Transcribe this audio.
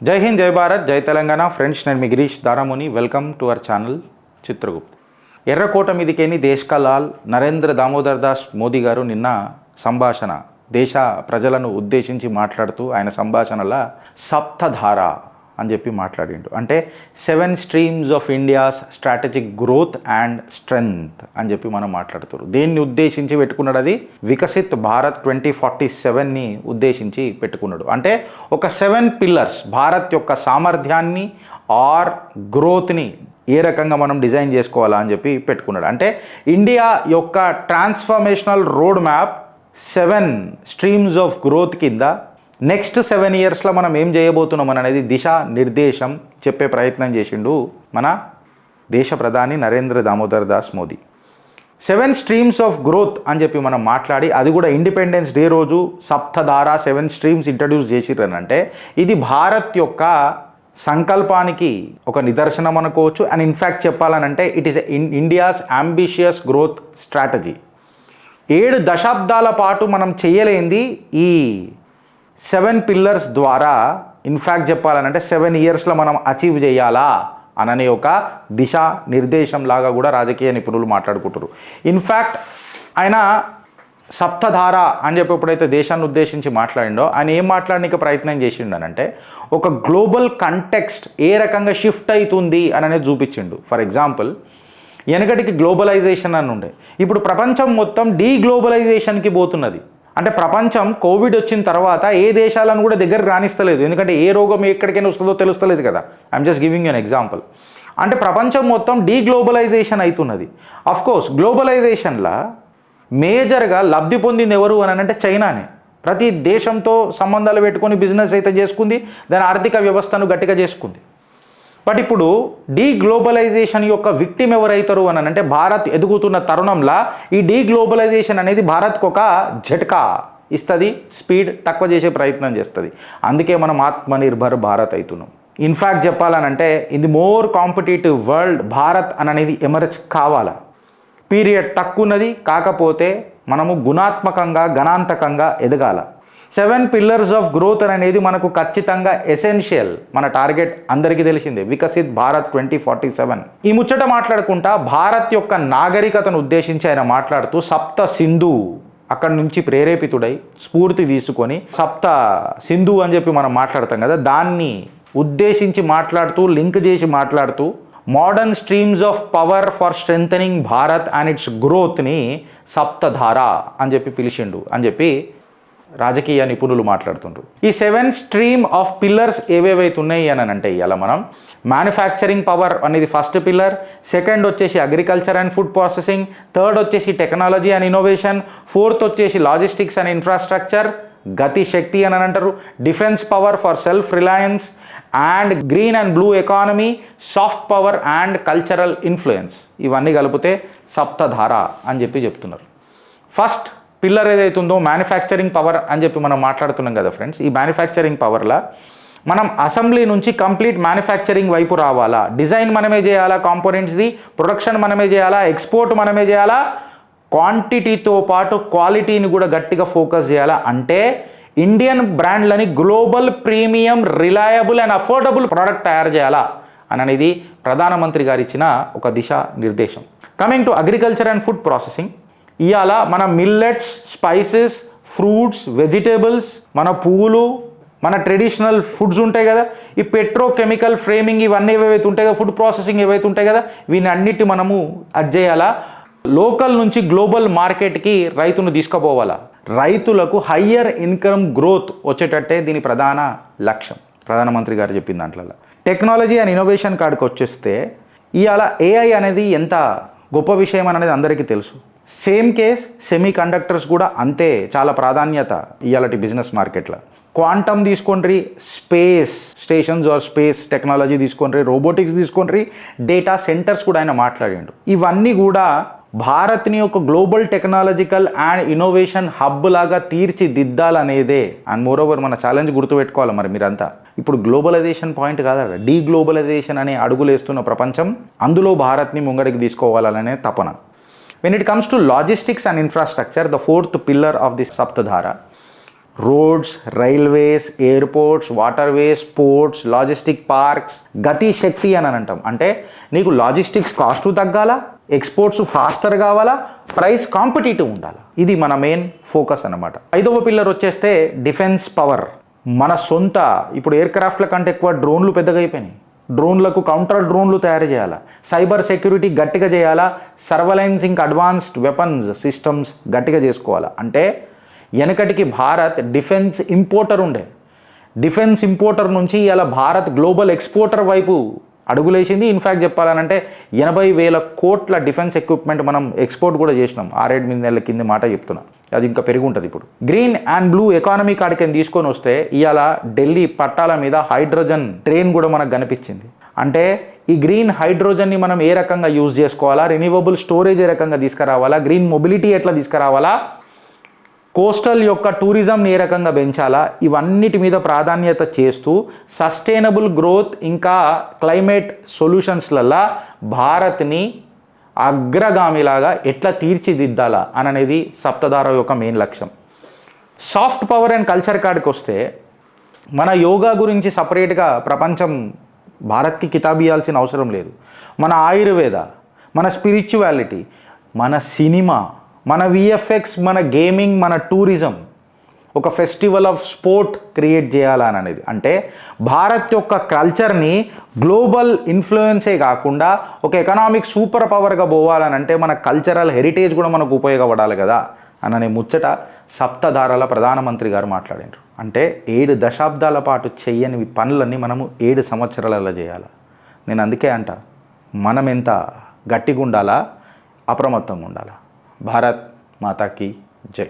జై హింద్, జై భారత్, జై తెలంగాణ. ఫ్రెండ్స్, నేను మీ Girish Daramuni. Welcome to our channel Chitragupt. Errakota మీదికేని దేశ్ కా లాల్ నరేంద్ర దామోదర్ దాస్ మోదీ గారు నిన్న సంభాషణ దేశ ప్రజలను ఉద్దేశించి మాట్లాడుతూ ఆయన సంభాషణల సప్తధార అని చెప్పి మాట్లాడిండు. అంటే 7 streams of India's strategic growth and strength అని చెప్పి మనం మాట్లాడుతారు. దేన్ని ఉద్దేశించి పెట్టుకున్నాడు? అది వికసిత్ భారత్ 2047ని ఉద్దేశించి పెట్టుకున్నాడు. అంటే ఒక 7 పిల్లర్స్ భారత్ యొక్క సామర్థ్యాన్ని ఆర్ గ్రోత్ని ఏ రకంగా మనం డిజైన్ చేసుకోవాలా అని చెప్పి పెట్టుకున్నాడు. అంటే ఇండియా యొక్క transformational road map 7 streams of growth కింద నెక్స్ట్ 7 ఇయర్స్లో మనం ఏం చేయబోతున్నాం అనేది దిశా నిర్దేశం చెప్పే ప్రయత్నం చేసిండు మన దేశ ప్రధాని Narendra Damodar Das Modi. 7 streams of growth అని చెప్పి మనం మాట్లాడి, అది కూడా ఇండిపెండెన్స్ డే రోజు సప్తధార 7 స్ట్రీమ్స్ ఇంట్రడ్యూస్ చేసిర్రనంటే ఇది భారత్ యొక్క సంకల్పానికి ఒక నిదర్శనం అనుకోవచ్చు. అండ్ ఇన్ఫ్యాక్ట్ చెప్పాలనంటే it is India's ambitious growth strategy. 7 దశాబ్దాల పాటు మనం చేయలేంది ఈ 7 పిల్లర్స్ ద్వారా ఇన్ఫ్యాక్ట్ చెప్పాలనంటే 7 ఇయర్స్లో మనం అచీవ్ చేయాలా అననే ఒక దిశా నిర్దేశం లాగా కూడా రాజకీయ నిపుణులు మాట్లాడుకుంటారు. ఇన్ఫ్యాక్ట్ ఆయన సప్తధార అని చెప్పి ఎప్పుడైతే దేశాన్ని ఉద్దేశించి మాట్లాడిండో ఆయన ఏం మాట్లాడడానికి ప్రయత్నం చేసిండనంటే ఒక గ్లోబల్ కంటెక్స్ట్ ఏ రకంగా షిఫ్ట్ అవుతుంది అని అనేది చూపించిండు. ఫర్ ఎగ్జాంపుల్, వెనకటికి గ్లోబలైజేషన్ అని ఉండే, ఇప్పుడు ప్రపంచం మొత్తం డీగ్లోబలైజేషన్కి పోతున్నది. అంటే ప్రపంచం కోవిడ్ వచ్చిన తర్వాత ఏ దేశాలను కూడా దగ్గరకు రాణిస్తలేదు, ఎందుకంటే ఏ రోగం ఎక్కడికైనా వస్తుందో తెలుస్తలేదు కదా. I'm just giving you an example. అంటే ప్రపంచం మొత్తం డీగ్లోబలైజేషన్ అవుతున్నది. అఫ్కోర్స్ గ్లోబలైజేషన్లో మేజర్గా లబ్ధి పొందింది ఎవరు అని అంటే చైనానే. ప్రతి దేశంతో సంబంధాలు పెట్టుకొని బిజినెస్ అయితే చేసుకుంది, దాని ఆర్థిక వ్యవస్థను గట్టిగా చేసుకుంది. బట్ ఇప్పుడు డీగ్లోబలైజేషన్ యొక్క విక్టిమ్ ఎవరైతారు అని అంటే భారత్ ఎదుగుతున్న తరుణంలో ఈ డీగ్లోబలైజేషన్ అనేది భారత్కు ఒక ఝట్కా ఇస్తుంది, స్పీడ్ తక్కువ చేసే ప్రయత్నం చేస్తుంది. అందుకే మనం ఆత్మనిర్భర్ భారత్ అవుతున్నాం. ఇన్ఫ్యాక్ట్ చెప్పాలనంటే in the more competitive world Bharat అనేది ఎమర్జ్ కావాలా. పీరియడ్ తక్కువ ఉన్నది, కాకపోతే మనము గుణాత్మకంగా గణాంతకంగా ఎదగాల. 7 పిల్లర్స్ ఆఫ్ గ్రోత్ అనేది మనకు ఖచ్చితంగా ఎసెన్షియల్. మన టార్గెట్ అందరికీ తెలిసిందే, వికసిత్ భారత్ 2047. ఈ ముచ్చట మాట్లాడుకుంటా భారత్ యొక్క నాగరికతను ఉద్దేశించి ఆయన మాట్లాడుతూ సప్త సింధు అక్కడి నుంచి ప్రేరేపితుడై స్ఫూర్తి తీసుకొని సప్త సింధు అని చెప్పి మనం మాట్లాడతాం కదా, దాన్ని ఉద్దేశించి మాట్లాడుతూ లింక్ చేసి మాట్లాడుతూ modern streams of power for strengthening Bharat and its గ్రోత్ని సప్తధార అని చెప్పి పిలిచిండు అని చెప్పి రాజకీయ నిపుణులు మాట్లాడుతుండ్రు. ఈ 7 స్ట్రీమ్ ఆఫ్ పిల్లర్స్ ఏవేవైతే ఉన్నాయి అని అంటే ఇలా మనం మ్యానుఫ్యాక్చరింగ్ పవర్ అనేది ఫస్ట్ పిల్లర్, సెకండ్ వచ్చేసి agriculture and food processing, third వచ్చేసి టెక్నాలజీ అండ్ ఇన్నోవేషన్, ఫోర్త్ వచ్చేసి లాజిస్టిక్స్ అండ్ ఇన్ఫ్రాస్ట్రక్చర్, గతి శక్తి అని అంటారు, defence power for self Reliance and green and blue economy, soft power and cultural influence. ఇవన్నీ కలిపితే సప్తధార అని చెప్పి చెప్తున్నారు. ఫస్ట్ పిల్లర్ ఏదైతుందో మ్యానుఫ్యాక్చరింగ్ పవర్ అని చెప్పి మనం మాట్లాడుతున్నాం కదా ఫ్రెండ్స్. ఈ మ్యానుఫ్యాక్చరింగ్ పవర్లో మనం అసెంబ్లీ నుంచి కంప్లీట్ మ్యానుఫ్యాక్చరింగ్ వైపు రావాలా. డిజైన్ మనమే చేయాలా, కాంపోనెంట్స్ది ప్రొడక్షన్ మనమే చేయాలా, ఎక్స్పోర్ట్ మనమే చేయాలా, క్వాంటిటీతో పాటు క్వాలిటీని కూడా గట్టిగా ఫోకస్ చేయాలా. అంటే ఇండియన్ బ్రాండ్లని global premium reliable and affordable product తయారు చేయాలా అనేది ప్రధానమంత్రి గారు ఇచ్చిన ఒక దిశా నిర్దేశం. Coming to agriculture and food processing, ఇవాళ మన మిల్లెట్స్, స్పైసెస్, ఫ్రూట్స్, వెజిటేబుల్స్, మన పువ్వులు, మన ట్రెడిషనల్ ఫుడ్స్ ఉంటాయి కదా, ఈ పెట్రోకెమికల్ ఫ్రేమింగ్ ఇవన్నీ ఏవైతే ఉంటాయి కదా, ఫుడ్ ప్రాసెసింగ్ ఏవైతే ఉంటాయి కదా, వీని అన్నిటి మనము అది చేయాలా. లోకల్ నుంచి గ్లోబల్ మార్కెట్కి రైతును తీసుకుపోవాలా. రైతులకు హయ్యర్ ఇన్కమ్ గ్రోత్ వచ్చేటట్టే దీని ప్రధాన లక్ష్యం ప్రధానమంత్రి గారు చెప్పిన దాంట్లో. టెక్నాలజీ అండ్ ఇన్నోవేషన్ కాడికి వచ్చేస్తే ఇవాళ ఏఐ అనేది ఎంత గొప్ప విషయం అనేది అందరికీ తెలుసు. సేమ్ కేస్ సెమీ కండక్టర్స్ కూడా అంతే చాలా ప్రాధాన్యత ఇవాళ బిజినెస్ మార్కెట్లో. క్వాంటమ్ తీసుకోండి, space stations or space technology తీసుకోండి, రోబోటిక్స్ తీసుకోండి, డేటా సెంటర్స్ కూడా ఆయన మాట్లాడిండు. ఇవన్నీ కూడా భారత్ని ఒక global technological and innovation hub లాగా తీర్చిదిద్దాలనేదే. అండ్ మోరోవర్ మన ఛాలెంజ్ గుర్తుపెట్టుకోవాలి మరి మీరంతా. ఇప్పుడు గ్లోబలైజేషన్ పాయింట్ కాదా, డీగ్లోబలైజేషన్ అనే అడుగులేస్తున్న ప్రపంచం, అందులో భారత్ని ముంగడికి తీసుకోవాలనే తపన. When it comes to logistics and infrastructure, the fourth pillar of this Saptadhara, roads, railways, airports, waterways, ports, logistic parks, గతి శక్తి అని అంటాం. అంటే నీకు లాజిస్టిక్స్ కాస్ట్ తగ్గాలా, ఎక్స్పోర్ట్స్ ఫాస్టర్ కావాలా, ప్రైస్ కాంపిటేటివ్ ఉండాలి. ఇది మన మెయిన్ ఫోకస్ అన్నమాట. 5వ పిల్లర్ వచ్చేస్తే డిఫెన్స్ పవర్. మన సొంత ఇప్పుడు ఎయిర్ క్రాఫ్ట్ల కంటే ఎక్కువ డ్రోన్లు పెద్దగా అయిపోయినాయి. డ్రోన్లకు కౌంటర్ డ్రోన్లు తయారు చేయాలా, సైబర్ సెక్యూరిటీ గట్టిగా చేయాలా, సర్వలెన్సింగ్ అడ్వాన్స్డ్ వెపన్స్ సిస్టమ్స్ గట్టిగా చేసుకోవాలా. అంటే వెనకటికి భారత్ డిఫెన్స్ ఇంపోర్టర్ ఉండే. డిఫెన్స్ ఇంపోర్టర్ నుంచి ఇలా భారత్ గ్లోబల్ ఎక్స్పోర్టర్ వైపు అడుగులేసింది. ఇన్ఫ్యాక్ట్ చెప్పాలనంటే 80,000 కోట్ల డిఫెన్స్ ఎక్విప్మెంట్ మనం ఎక్స్పోర్ట్ కూడా చేసినాం. 6-8 నెలల కింద మాట చెప్తున్నా. అది ఇంకా పెరిగి ఉంటుంది ఇప్పుడు. గ్రీన్ అండ్ బ్లూ ఎకానమీ కాడికి తీసుకొని వస్తే ఇవాళ ఢిల్లీ పట్టాల మీద హైడ్రోజన్ ట్రైన్ కూడా మనకు కనిపించింది. అంటే ఈ గ్రీన్ హైడ్రోజన్ని మనం ఏ రకంగా యూజ్ చేసుకోవాలా, రెన్యూవబుల్ స్టోరేజ్ ఏ రకంగా తీసుకురావాలా, గ్రీన్ మొబిలిటీ ఎట్లా తీసుకురావాలా, కోస్టల్ యొక్క టూరిజంని ఏ రకంగా పెంచాలా, ఇవన్నిటి మీద ప్రాధాన్యత చేస్తూ సస్టైనబుల్ గ్రోత్ ఇంకా క్లైమేట్ సొల్యూషన్స్లల్లా భారత్ని అగ్రగామిలాగా ఎట్లా తీర్చిదిద్దాలా అనేది సప్తధార యొక్క మెయిన్ లక్ష్యం. సాఫ్ట్ పవర్ అండ్ కల్చర్ కాడికి వస్తే మన యోగా గురించి సపరేట్గా ప్రపంచం భారత్కి కితాబు ఇవ్వాల్సిన అవసరం లేదు. మన ఆయుర్వేద, మన స్పిరిచువాలిటీ, మన సినిమా, మన విఎఫ్ఎక్స్, మన గేమింగ్, మన టూరిజం, ఒక ఫెస్టివల్ ఆఫ్ స్పోర్ట్ క్రియేట్ చేయాలని అనేది. అంటే భారత్ యొక్క కల్చర్ని గ్లోబల్ ఇన్ఫ్లుయెన్సే కాకుండా ఒక ఎకనామిక్ సూపర్ పవర్గా పోవాలని అంటే మన కల్చరల్ హెరిటేజ్ కూడా మనకు ఉపయోగపడాలి కదా అనే ముచ్చట సప్తధారల ప్రధానమంత్రి గారు మాట్లాడారు. అంటే 7 దశాబ్దాల పాటు చెయ్యని పనులన్నీ మనము 7 సంవత్సరాలలో చేయాలి. నేను అందుకే అంట, మనం ఎంత గట్టిగా ఉండాలా, అప్రమత్తంగా ఉండాలా. భారత్ మాతాకి జై.